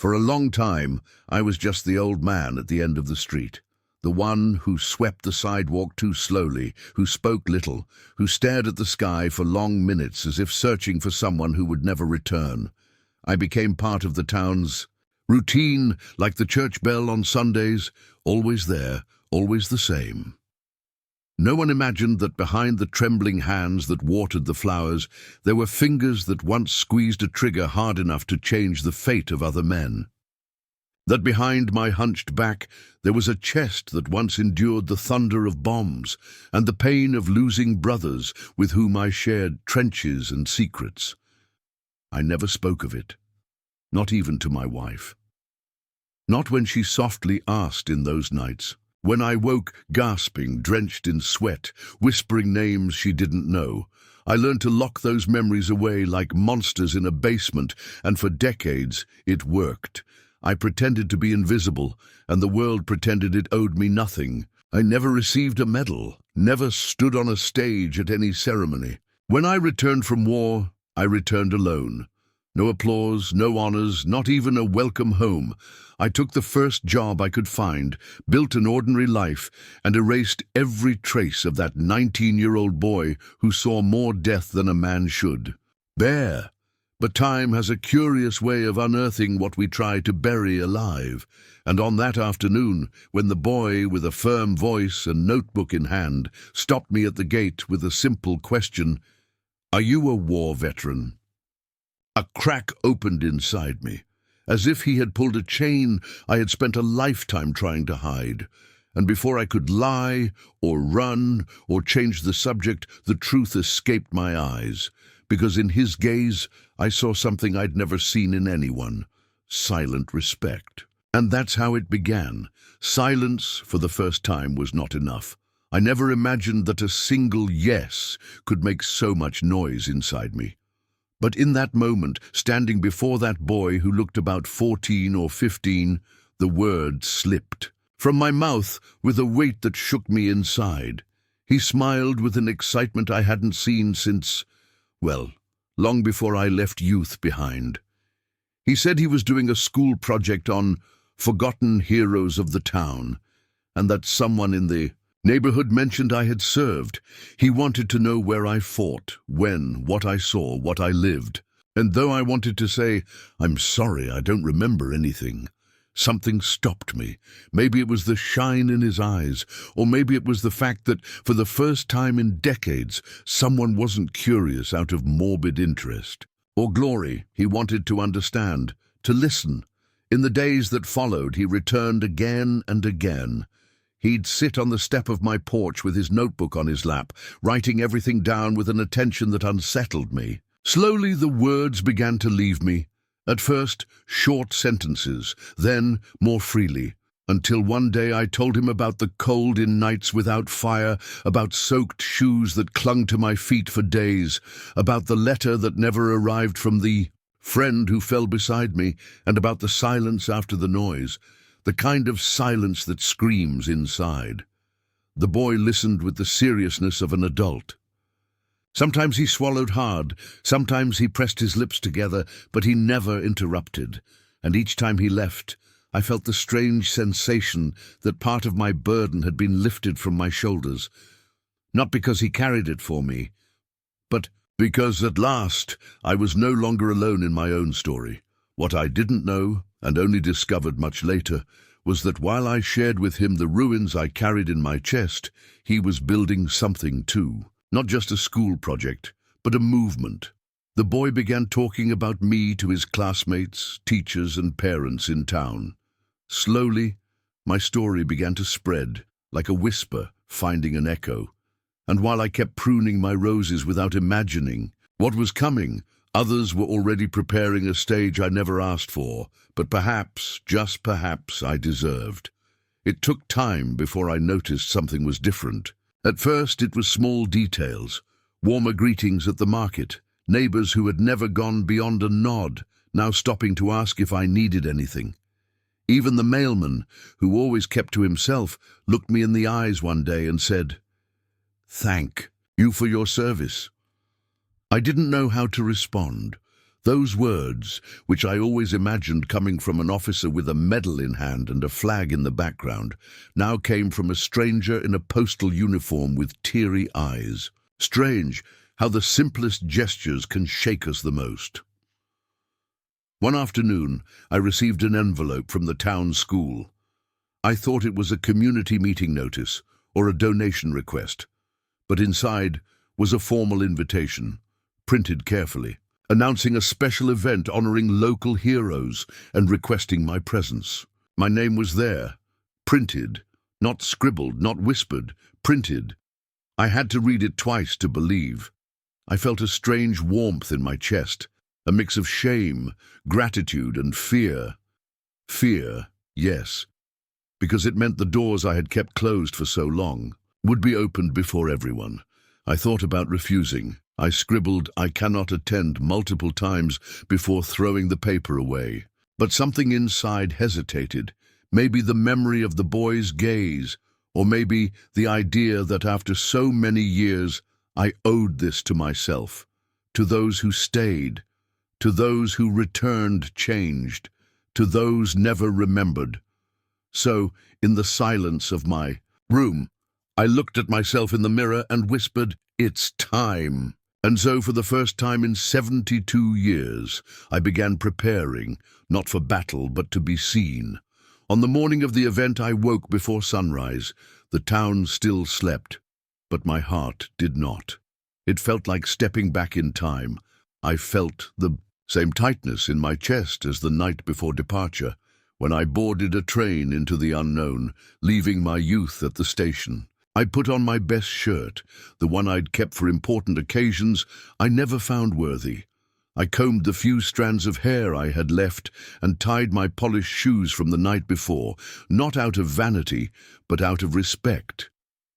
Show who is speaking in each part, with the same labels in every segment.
Speaker 1: For a long time, I was just the old man at the end of the street. The one who swept the sidewalk too slowly, who spoke little, who stared at the sky for long minutes as if searching for someone who would never return. I became part of the town's routine, like the church bell on Sundays, always there, always the same. No one imagined that behind the trembling hands that watered the flowers, there were fingers that once squeezed a trigger hard enough to change the fate of other men. That behind my hunched back, there was a chest that once endured the thunder of bombs and the pain of losing brothers with whom I shared trenches and secrets. I never spoke of it, not even to my wife. Not when she softly asked in those nights, when I woke gasping, drenched in sweat, whispering names she didn't know. I learned to lock those memories away like monsters in a basement, and for decades it worked. I pretended to be invisible, and the world pretended it owed me nothing. I never received a medal, never stood on a stage at any ceremony. When I returned from war, I returned alone. No applause, no honors, not even a welcome home. I took the first job I could find, built an ordinary life, and erased every trace of that 19-year-old boy who saw more death than a man should. Bare. But time has a curious way of unearthing what we try to bury alive. And on that afternoon, when the boy, with a firm voice and notebook in hand, stopped me at the gate with a simple question, "Are you a war veteran?" A crack opened inside me, as if he had pulled a chain I had spent a lifetime trying to hide. And before I could lie, or run, or change the subject, the truth escaped my eyes. Because in his gaze, I saw something I'd never seen in anyone: silent respect. And that's how it began. Silence, for the first time, was not enough. I never imagined that a single yes could make so much noise inside me. But in that moment, standing before that boy who looked about 14 or 15, the word slipped from my mouth with a weight that shook me inside. He smiled with an excitement I hadn't seen since, well, long before I left youth behind. He said he was doing a school project on forgotten heroes of the town, and that someone in the neighborhood mentioned I had served. He wanted to know where I fought, when, what I saw, what I lived. And though I wanted to say, "I'm sorry, I don't remember anything," something stopped me. Maybe it was the shine in his eyes, or maybe it was the fact that, for the first time in decades, someone wasn't curious out of morbid interest. Or glory, he wanted to understand, to listen. In the days that followed, he returned again and again. He'd sit on the step of my porch with his notebook on his lap, writing everything down with an attention that unsettled me. Slowly the words began to leave me. At first, short sentences, then more freely, until one day I told him about the cold in nights without fire, about soaked shoes that clung to my feet for days, about the letter that never arrived from the friend who fell beside me, and about the silence after the noise. The kind of silence that screams inside. The boy listened with the seriousness of an adult. Sometimes he swallowed hard, sometimes he pressed his lips together, but he never interrupted. And each time he left, I felt the strange sensation that part of my burden had been lifted from my shoulders. Not because he carried it for me, but because at last I was no longer alone in my own story. What I didn't know, and only discovered much later, was that while I shared with him the ruins I carried in my chest, he was building something too. Not just a school project, but a movement. The boy began talking about me to his classmates, teachers, and parents in town. Slowly, my story began to spread, like a whisper finding an echo. And while I kept pruning my roses without imagining what was coming, others were already preparing a stage I never asked for, but perhaps, just perhaps, I deserved. It took time before I noticed something was different. At first it was small details, warmer greetings at the market, neighbors who had never gone beyond a nod, now stopping to ask if I needed anything. Even the mailman, who always kept to himself, looked me in the eyes one day and said, "Thank you for your service." I didn't know how to respond. Those words, which I always imagined coming from an officer with a medal in hand and a flag in the background, now came from a stranger in a postal uniform with teary eyes. Strange how the simplest gestures can shake us the most. One afternoon, I received an envelope from the town school. I thought it was a community meeting notice or a donation request, but inside was a formal invitation, printed carefully, announcing a special event honoring local heroes and requesting my presence. My name was there, printed, not scribbled, not whispered, printed. I had to read it twice to believe. I felt a strange warmth in my chest, a mix of shame, gratitude, and fear. Fear, yes, because it meant the doors I had kept closed for so long would be opened before everyone. I thought about refusing. I scribbled, "I cannot attend," multiple times before throwing the paper away. But something inside hesitated. Maybe the memory of the boy's gaze, or maybe the idea that after so many years I owed this to myself, to those who stayed, to those who returned changed, to those never remembered. So, in the silence of my room, I looked at myself in the mirror and whispered, "It's time." And so for the first time in 72 years, I began preparing, not for battle, but to be seen. On the morning of the event, I woke before sunrise. The town still slept, but my heart did not. It felt like stepping back in time. I felt the same tightness in my chest as the night before departure, when I boarded a train into the unknown, leaving my youth at the station. I put on my best shirt, the one I'd kept for important occasions I never found worthy. I combed the few strands of hair I had left and tied my polished shoes from the night before, not out of vanity, but out of respect.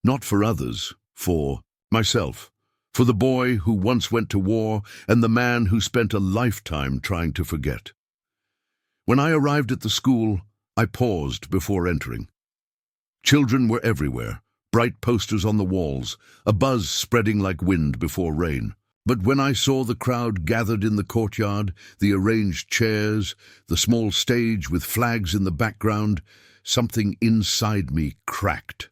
Speaker 1: Not for others, for myself. For the boy who once went to war and the man who spent a lifetime trying to forget. When I arrived at the school, I paused before entering. Children were everywhere, bright posters on the walls, a buzz spreading like wind before rain. But when I saw the crowd gathered in the courtyard, the arranged chairs, the small stage with flags in the background, something inside me cracked.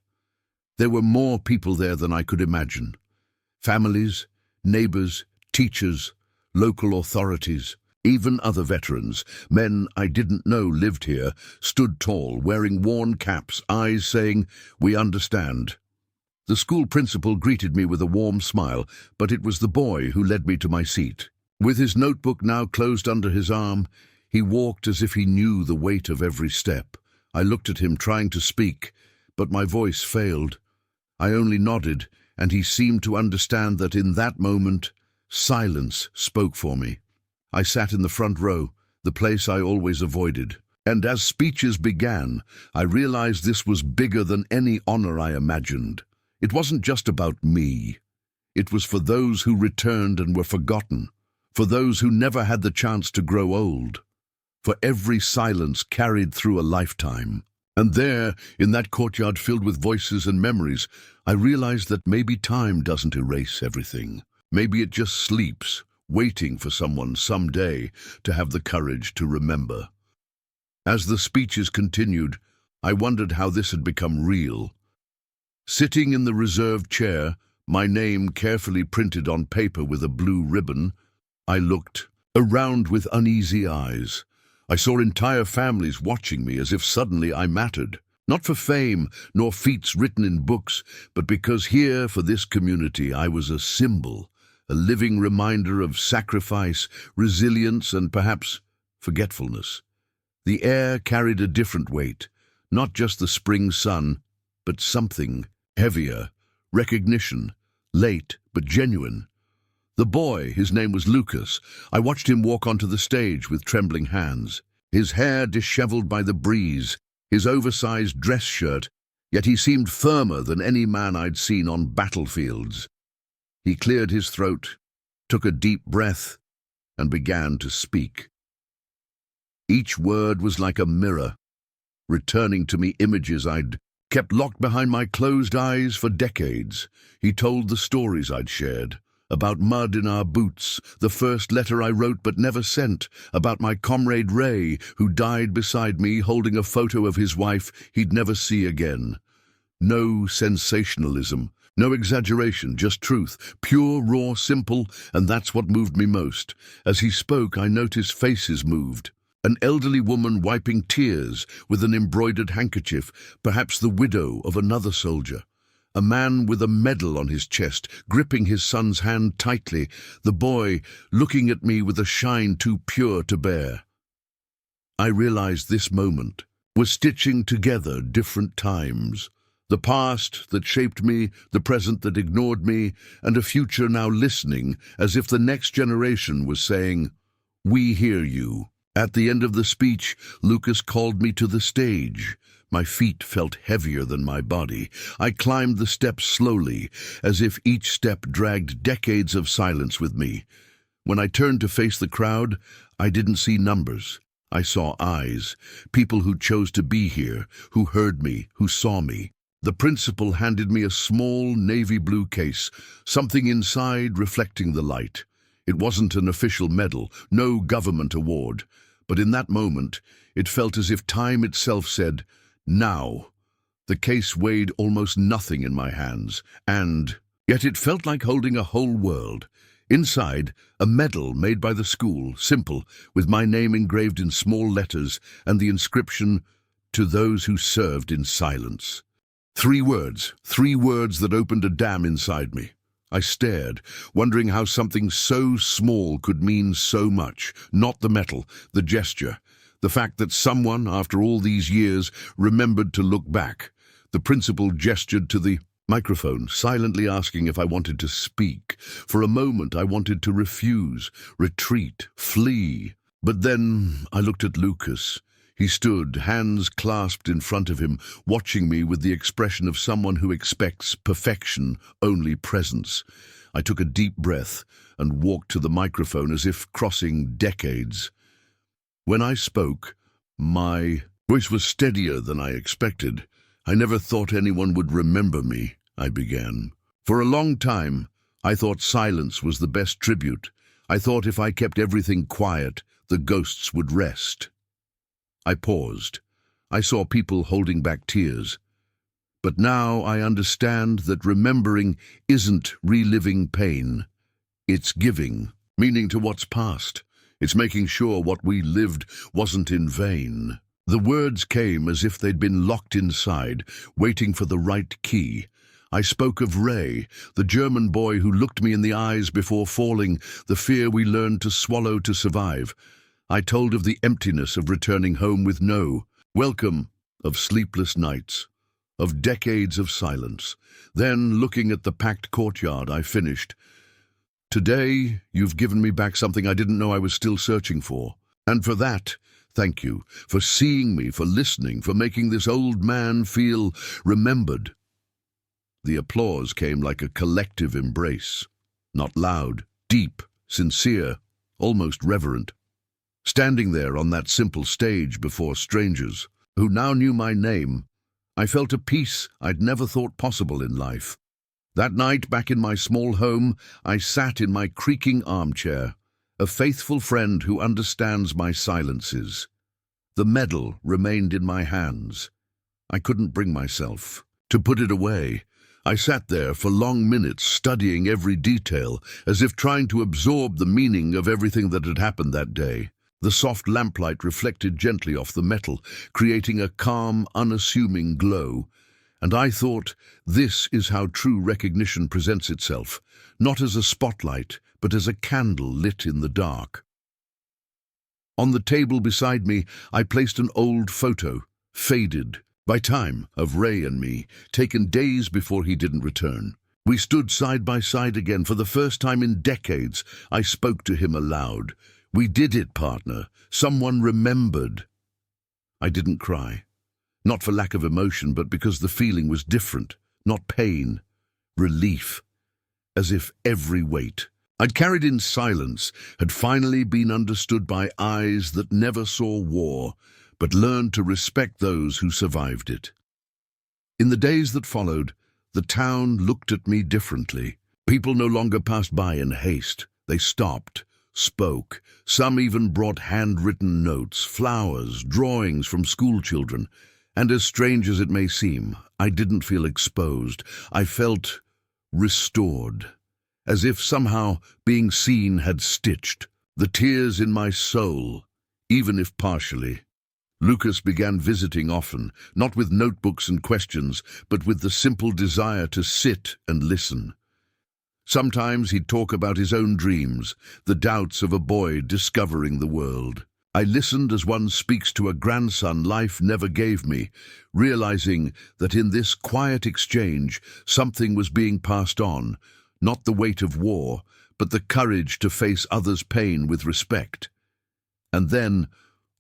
Speaker 1: There were more people there than I could imagine. Families, neighbors, teachers, local authorities, even other veterans, men I didn't know lived here, stood tall, wearing worn caps, eyes saying, "We understand." The school principal greeted me with a warm smile, but it was the boy who led me to my seat. With his notebook now closed under his arm, he walked as if he knew the weight of every step. I looked at him, trying to speak, but my voice failed. I only nodded, and he seemed to understand that in that moment, silence spoke for me. I sat in the front row, the place I always avoided. And as speeches began, I realized this was bigger than any honor I imagined. It wasn't just about me. It was for those who returned and were forgotten, for those who never had the chance to grow old, for every silence carried through a lifetime. And there, in that courtyard filled with voices and memories, I realized that maybe time doesn't erase everything. Maybe it just sleeps, waiting for someone someday to have the courage to remember. As the speeches continued, I wondered how this had become real. Sitting in the reserved chair, my name carefully printed on paper with a blue ribbon, I looked around with uneasy eyes. I saw entire families watching me as if suddenly I mattered, not for fame nor feats written in books, but because here, for this community, I was a symbol, a living reminder of sacrifice, resilience, and perhaps forgetfulness. The air carried a different weight, not just the spring sun, but something heavier, recognition, late but genuine. The boy, his name was Lucas. I watched him walk onto the stage with trembling hands, his hair disheveled by the breeze, his oversized dress shirt, yet he seemed firmer than any man I'd seen on battlefields. He cleared his throat, took a deep breath, and began to speak. Each word was like a mirror, returning to me images I'd kept locked behind my closed eyes for decades. He told the stories I'd shared, about mud in our boots, the first letter I wrote but never sent, about my comrade Ray, who died beside me holding a photo of his wife he'd never see again. No sensationalism, no exaggeration, just truth, pure, raw, simple, and that's what moved me most. As he spoke, I noticed faces moved. An elderly woman wiping tears with an embroidered handkerchief, perhaps the widow of another soldier. A man with a medal on his chest, gripping his son's hand tightly, the boy looking at me with a shine too pure to bear. I realized this moment was stitching together different times. The past that shaped me, the present that ignored me, and a future now listening, as if the next generation was saying, "We hear you." At the end of the speech, Lucas called me to the stage. My feet felt heavier than my body. I climbed the steps slowly, as if each step dragged decades of silence with me. When I turned to face the crowd, I didn't see numbers. I saw eyes, people who chose to be here, who heard me, who saw me. The principal handed me a small navy blue case, something inside reflecting the light. It wasn't an official medal, no government award, but in that moment, it felt as if time itself said, "Now." The case weighed almost nothing in my hands, and yet it felt like holding a whole world. Inside, a medal made by the school, simple, with my name engraved in small letters and the inscription, "To those who served in silence." Three words that opened a dam inside me. I stared, wondering how something so small could mean so much. Not the metal, the gesture. The fact that someone, after all these years, remembered to look back. The principal gestured to the microphone, silently asking if I wanted to speak. For a moment I wanted to refuse, retreat, flee. But then I looked at Lucas. He stood, hands clasped in front of him, watching me with the expression of someone who expects perfection, only presence. I took a deep breath and walked to the microphone as if crossing decades. When I spoke, my voice was steadier than I expected. "I never thought anyone would remember me," I began. "For a long time, I thought silence was the best tribute. I thought if I kept everything quiet, the ghosts would rest." I paused. I saw people holding back tears. But now I understand that remembering isn't reliving pain. It's giving meaning to what's past. It's making sure what we lived wasn't in vain. The words came as if they'd been locked inside, waiting for the right key. I spoke of Ray, the German boy who looked me in the eyes before falling, the fear we learned to swallow to survive. I told of the emptiness of returning home with no welcome, of sleepless nights, of decades of silence. Then, looking at the packed courtyard, I finished. "Today, you've given me back something I didn't know I was still searching for. And for that, thank you, for seeing me, for listening, for making this old man feel remembered." The applause came like a collective embrace. Not loud, deep, sincere, almost reverent. Standing there on that simple stage before strangers, who now knew my name, I felt a peace I'd never thought possible in life. That night, back in my small home, I sat in my creaking armchair, a faithful friend who understands my silences. The medal remained in my hands. I couldn't bring myself to put it away. I sat there for long minutes, studying every detail, as if trying to absorb the meaning of everything that had happened that day. The soft lamplight reflected gently off the metal, creating a calm, unassuming glow. And I thought, this is how true recognition presents itself, not as a spotlight, but as a candle lit in the dark. On the table beside me, I placed an old photo, faded by time, of Ray and me, taken days before he didn't return. We stood side by side again. For the first time in decades, I spoke to him aloud. "We did it, partner. Someone remembered." I didn't cry. Not for lack of emotion, but because the feeling was different. Not pain. Relief. As if every weight I'd carried in silence had finally been understood by eyes that never saw war, but learned to respect those who survived it. In the days that followed, the town looked at me differently. People no longer passed by in haste. They stopped, spoke. Some even brought handwritten notes, flowers, drawings from school children. And as strange as it may seem, I didn't feel exposed. I felt restored, as if somehow being seen had stitched the tears in my soul, even if partially. Lucas began visiting often, not with notebooks and questions, but with the simple desire to sit and listen. Sometimes he'd talk about his own dreams, the doubts of a boy discovering the world. I listened as one speaks to a grandson life never gave me, realizing that in this quiet exchange something was being passed on, not the weight of war, but the courage to face others' pain with respect. And then,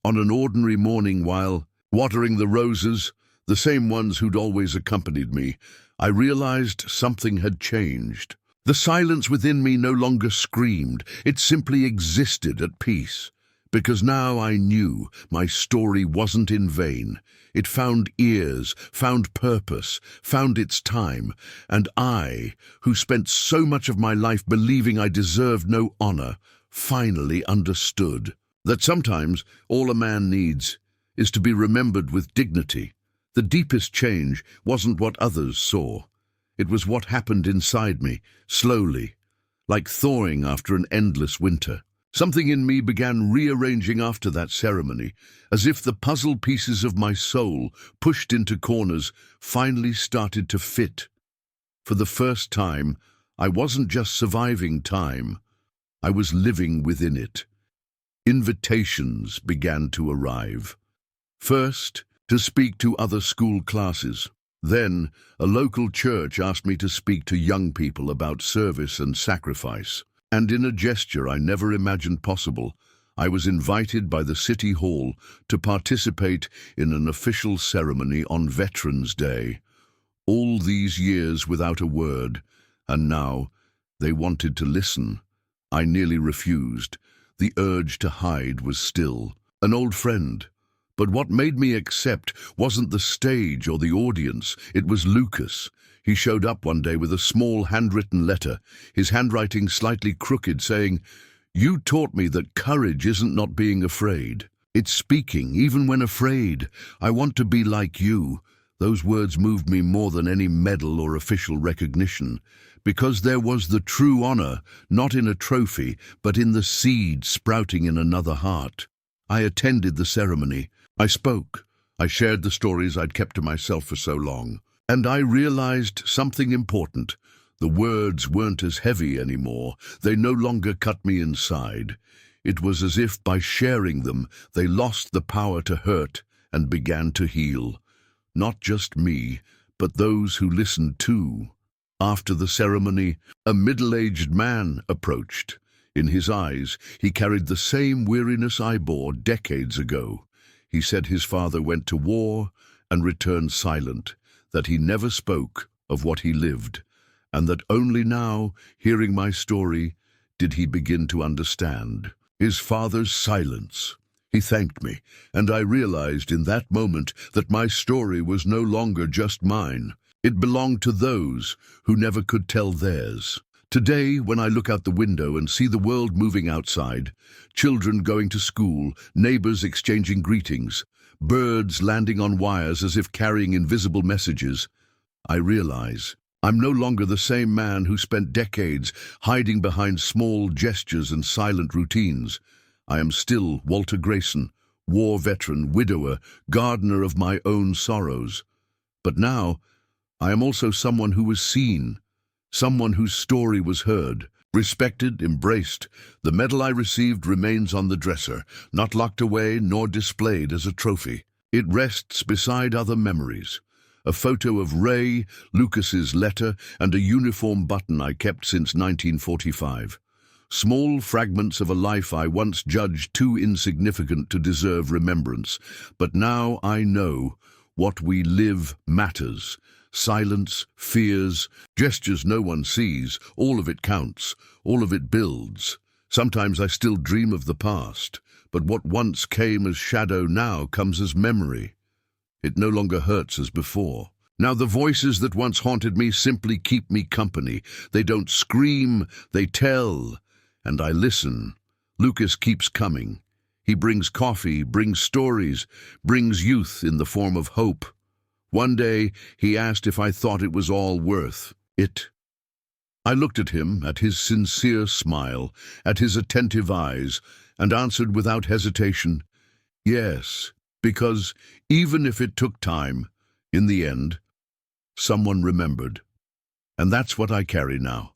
Speaker 1: on an ordinary morning while watering the roses, the same ones who'd always accompanied me, I realized something had changed. The silence within me no longer screamed, it simply existed at peace. Because now I knew my story wasn't in vain. It found ears, found purpose, found its time, and I, who spent so much of my life believing I deserved no honor, finally understood that sometimes all a man needs is to be remembered with dignity. The deepest change wasn't what others saw. It was what happened inside me, slowly, like thawing after an endless winter. Something in me began rearranging after that ceremony, as if the puzzle pieces of my soul, pushed into corners, finally started to fit. For the first time, I wasn't just surviving time, I was living within it. Invitations began to arrive. First, to speak to other school classes. Then, a local church asked me to speak to young people about service and sacrifice. And in a gesture I never imagined possible, I was invited by the City Hall to participate in an official ceremony on Veterans Day. All these years without a word, and now they wanted to listen. I nearly refused. The urge to hide was still. An old friend. But what made me accept wasn't the stage or the audience, it was Lucas. He showed up one day with a small handwritten letter, his handwriting slightly crooked, saying, "You taught me that courage isn't not being afraid. It's speaking, even when afraid. I want to be like you." Those words moved me more than any medal or official recognition, because there was the true honor, not in a trophy, but in the seed sprouting in another heart. I attended the ceremony. I spoke. I shared the stories I'd kept to myself for so long. And I realized something important. The words weren't as heavy anymore. They no longer cut me inside. It was as if by sharing them, they lost the power to hurt and began to heal. Not just me, but those who listened too. After the ceremony, a middle-aged man approached. In his eyes, he carried the same weariness I bore decades ago. He said his father went to war and returned silent, that he never spoke of what he lived, and that only now, hearing my story, did he begin to understand. His father's silence. He thanked me, and I realized in that moment that my story was no longer just mine. It belonged to those who never could tell theirs. Today, when I look out the window and see the world moving outside, children going to school, neighbors exchanging greetings, birds landing on wires as if carrying invisible messages, I realize I'm no longer the same man who spent decades hiding behind small gestures and silent routines. I am still Walter Grayson, war veteran, widower, gardener of my own sorrows. But now, I am also someone who was seen, someone whose story was heard, respected, embraced. The medal I received remains on the dresser, not locked away nor displayed as a trophy. It rests beside other memories. A photo of Ray, Lucas's letter, and a uniform button I kept since 1945. Small fragments of a life I once judged too insignificant to deserve remembrance. But now I know what we live matters. Silence, fears, gestures no one sees, all of it counts, all of it builds. Sometimes I still dream of the past, but what once came as shadow now comes as memory. It no longer hurts as before. Now the voices that once haunted me simply keep me company. They don't scream, they tell, and I listen. Lucas keeps coming. He brings coffee, brings stories, brings youth in the form of hope. One day he asked if I thought it was all worth it. I looked at him, at his sincere smile, at his attentive eyes, and answered without hesitation, yes, because even if it took time, in the end, someone remembered. And that's what I carry now.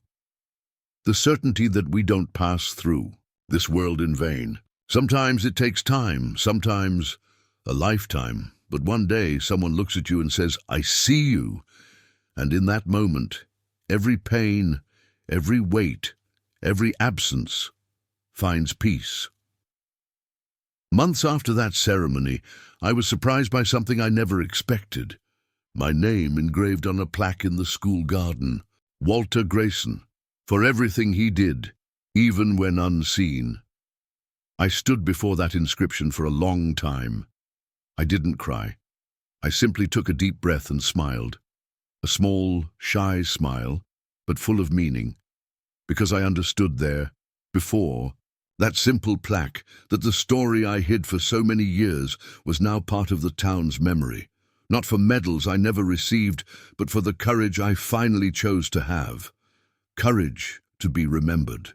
Speaker 1: The certainty that we don't pass through this world in vain. Sometimes it takes time, sometimes a lifetime, but one day someone looks at you and says, I see you. And in that moment, every pain, every weight, every absence finds peace. Months after that ceremony, I was surprised by something I never expected. My name engraved on a plaque in the school garden. Walter Grayson, for everything he did, even when unseen. I stood before that inscription for a long time. I didn't cry. I simply took a deep breath and smiled. A small, shy smile, but full of meaning. Because I understood there, before, that simple plaque, that the story I hid for so many years was now part of the town's memory. Not for medals I never received, but for the courage I finally chose to have. Courage to be remembered.